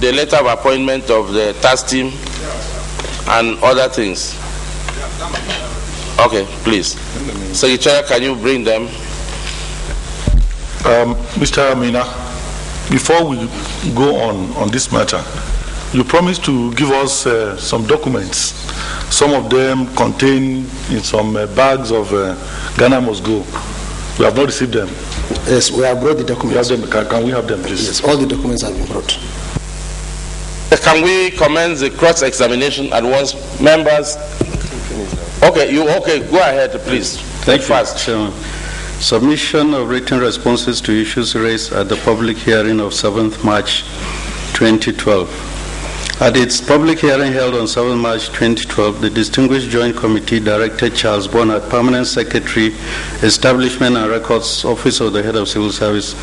the letter of appointment of the task team and other things? Okay, please. Secretary, can you bring them? Mr. Amina, before we go on this matter, you promised to give us some documents. Some of them contain in some bags of Ghana Must Go. We have not received them. Yes, we have brought the documents. Can we have them, please? Yes, all the documents have been brought. Can we commence the cross-examination at once? Members? Okay, go ahead, please. Thank you, Chairman. Submission of written responses to issues raised at the public hearing of 7th March 2012. At its public hearing held on 7 March 2012, the Distinguished Joint Committee directed Charles Bonner, Permanent Secretary, Establishment and Records, Office of the Head of Civil Service,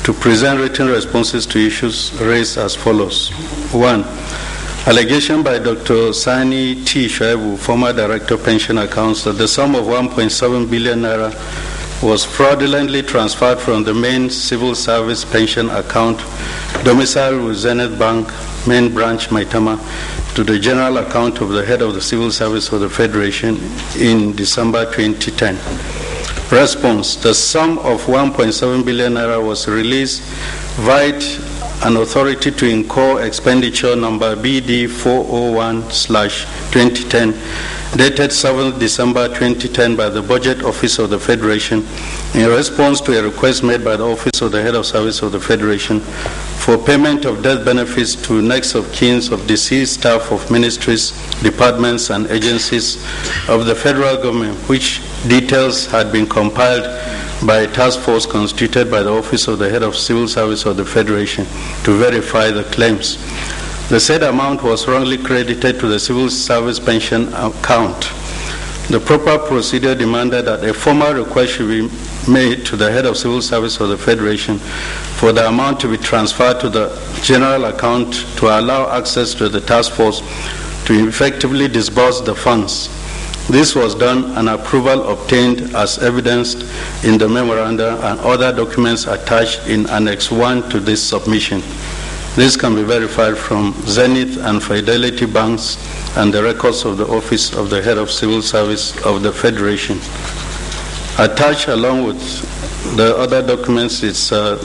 to present written responses to issues raised as follows. 1. Allegation by Dr. Sani T. Shoaibu, former Director of Pension Accounts, that the sum of 1.7 billion naira was fraudulently transferred from the main civil service pension account domiciled with Zenith Bank, main branch Maitama, to the general account of the head of the civil service of the Federation in December 2010. Response: the sum of 1.7 billion naira was released via an authority to incur expenditure number BD 401/2010, dated 7th December 2010 by the Budget Office of the Federation in response to a request made by the Office of the Head of Service of the Federation for payment of death benefits to next of kin of deceased staff of ministries, departments and agencies of the federal government, which details had been compiled by a task force constituted by the Office of the Head of Civil Service of the Federation to verify the claims. The said amount was wrongly credited to the civil service pension account. The proper procedure demanded that a formal request should be made to the Head of Civil Service of the Federation for the amount to be transferred to the general account to allow access to the task force to effectively disburse the funds. This was done and approval obtained as evidenced in the memoranda and other documents attached in Annex 1 to this submission. This can be verified from Zenith and Fidelity Banks and the records of the Office of the Head of Civil Service of the Federation. Attached along with the other documents is the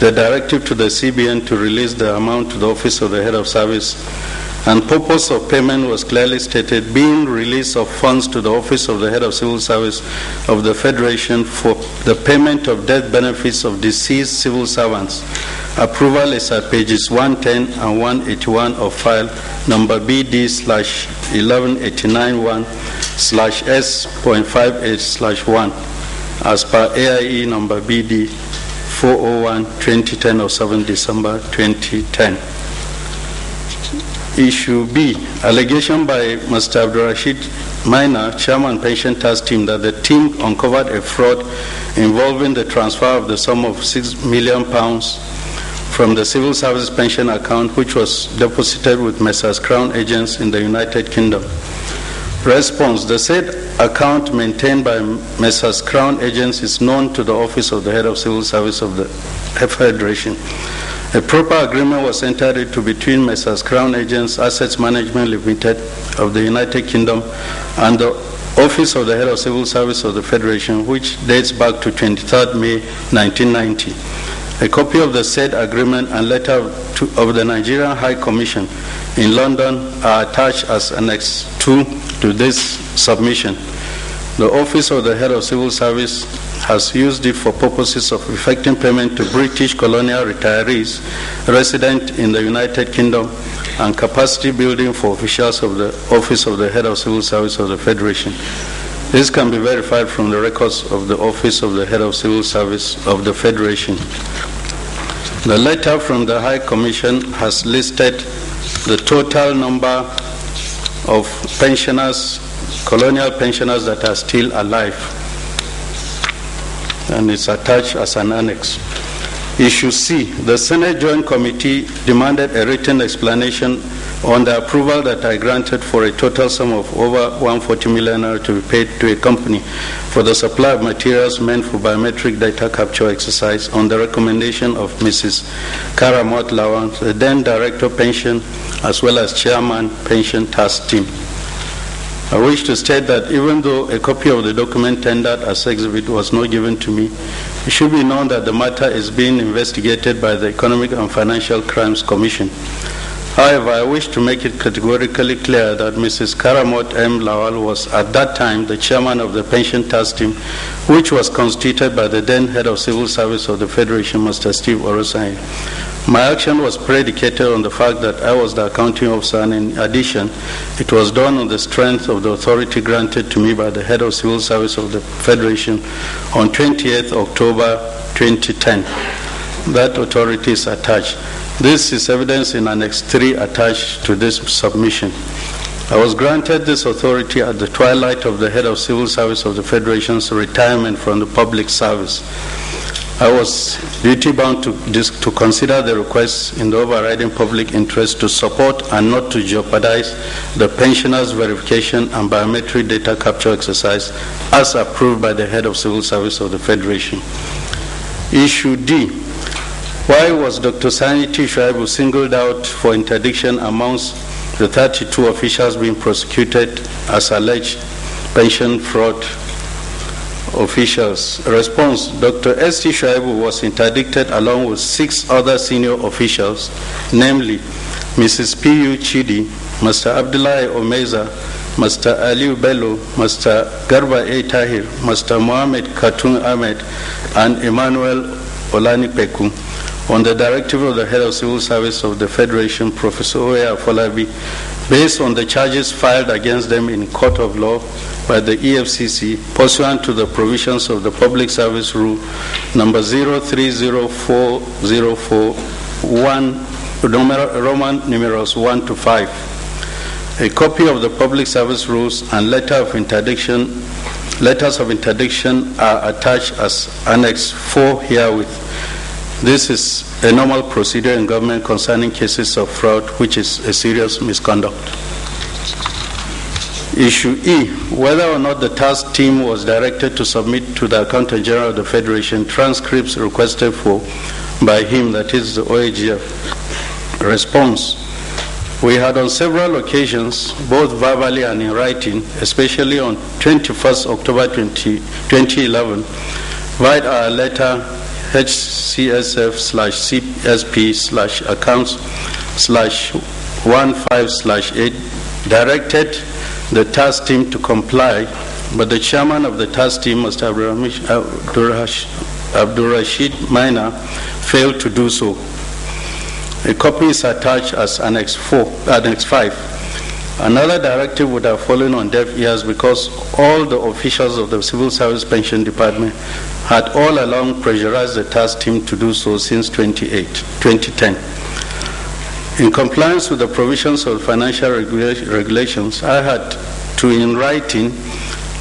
directive to the CBN to release the amount to the Office of the Head of Service, and purpose of payment was clearly stated, being release of funds to the Office of the Head of Civil Service of the Federation for the payment of death benefits of deceased civil servants. Approval is at pages 110 and 181 of file number BD/11911/S.58/1 as per AIE number BD 401/2010 of 7 December 2010. Issue B, allegation by Mr. Abdul Rashid Minor, Chairman Pension Task Team, that the team uncovered a fraud involving the transfer of the sum of £6 million from the Civil Service Pension account, which was deposited with Messrs. Crown Agents in the United Kingdom. Response: the said account maintained by Messrs. Crown Agents is known to the Office of the Head of Civil Service of the Federation. A proper agreement was entered into between Messrs. Crown Agents Assets Management Limited of the United Kingdom and the Office of the Head of Civil Service of the Federation, which dates back to 23rd May 1990. A copy of the said agreement and letter of the Nigerian High Commission in London are attached as Annex 2 to this submission. The Office of the Head of Civil Service has used it for purposes of effecting payment to British colonial retirees resident in the United Kingdom and capacity building for officials of the Office of the Head of Civil Service of the Federation. This can be verified from the records of the Office of the Head of Civil Service of the Federation. The letter from the High Commission has listed the total number of pensioners, colonial pensioners that are still alive, and it's attached as an annex. Issue C, the Senate Joint Committee demanded a written explanation on the approval that I granted for a total sum of over 140 million to be paid to a company for the supply of materials meant for biometric data capture exercise on the recommendation of Mrs. Karamot Lawan, the then Director Pension, as well as Chairman Pension Task Team. I wish to state that even though a copy of the document tendered as exhibit was not given to me, it should be known that the matter is being investigated by the Economic and Financial Crimes Commission. However, I wish to make it categorically clear that Mrs. Karamot M. Lawal was at that time the chairman of the pension task team, which was constituted by the then head of civil service of the Federation, Mr. Steve Orosai. My action was predicated on the fact that I was the accounting officer, and in addition, it was done on the strength of the authority granted to me by the head of civil service of the Federation on 28th October 2010. That authority is attached. This is evidence in Annex 3 attached to this submission. I was granted this authority at the twilight of the head of civil service of the Federation's retirement from the public service. I was duty-bound to consider the request in the overriding public interest to support and not to jeopardize the pensioners' verification and biometric data capture exercise as approved by the head of civil service of the Federation. Issue D. Why was Dr. Sani T. Shuaibu singled out for interdiction amongst the 32 officials being prosecuted as alleged pension fraud officials? Response: Dr. S. T. Shuaibu was interdicted along with 6 other senior officials, namely Mrs. P.U. Chidi, Mr. Abdullahi Omeza, Mr. Aliu Bello, Mr. Garba A. Tahir, Mr. Mohamed Katun Ahmed, and Emmanuel Olani Peku, on the directive of the head of civil service of the Federation, Professor Oya Afolabi, based on the charges filed against them in court of law by the EFCC pursuant to the provisions of the Public Service Rule number 030404 Roman numerals 1 to 5. A copy of the Public Service Rules and letters of interdiction are attached as Annex 4 herewith. This is a normal procedure in government concerning cases of fraud, which is a serious misconduct. Issue E, whether or not the task team was directed to submit to the Accountant General of the Federation transcripts requested for by him, that is the OAGF. Response: we had on several occasions, both verbally and in writing, especially on 21st October 2011, via our letter HCSF/CP/accounts/15/8 directed the task team to comply, but the chairman of the task team, Mr. Abdul Rashid Maina, failed to do so. A copy is attached as Annex 5. Another directive would have fallen on deaf ears because all the officials of the Civil Service Pension Department had all along pressurized the task team to do so since 2010. In compliance with the provisions of financial regulations, I had to, in writing,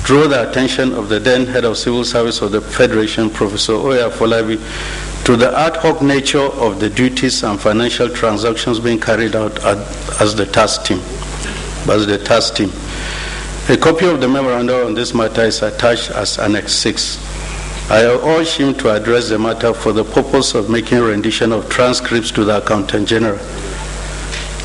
draw the attention of the then head of civil service of the Federation, Professor Oya Afolabi, to the ad hoc nature of the duties and financial transactions being carried out as the task team. A copy of the memorandum on this matter is attached as Annex 6. I urge him to address the matter for the purpose of making rendition of transcripts to the Accountant General.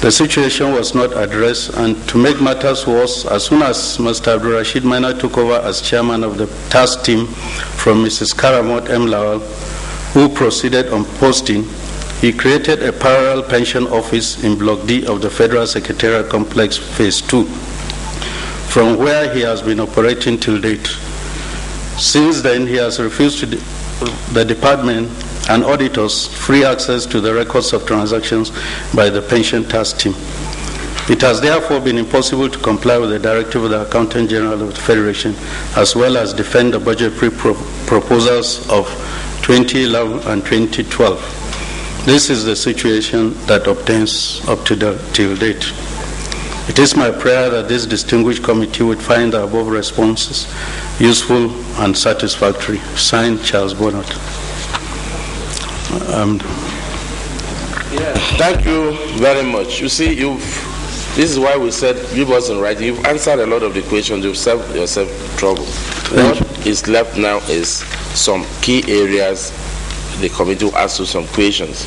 The situation was not addressed, and to make matters worse, as soon as Mr. Abdul Rashid Maina took over as chairman of the task team from Mrs. Karamot M. Lawal, who proceeded on posting, he created a parallel pension office in Block D of the Federal Secretariat Complex Phase 2, from where he has been operating till date. Since then, he has refused to the department and auditors free access to the records of transactions by the pension task team. It has therefore been impossible to comply with the directive of the Accountant General of the Federation, as well as defend the budgetary proposals of 2011 and 2012. This is the situation that obtains up to till date. It is my prayer that this distinguished committee would find the above responses useful and satisfactory. Signed, Charles Bonnet. Thank you very much. You see, this is why we said give us in writing. You've answered a lot of the questions. You've saved yourself trouble. What is left now is some key areas the committee will ask you some questions.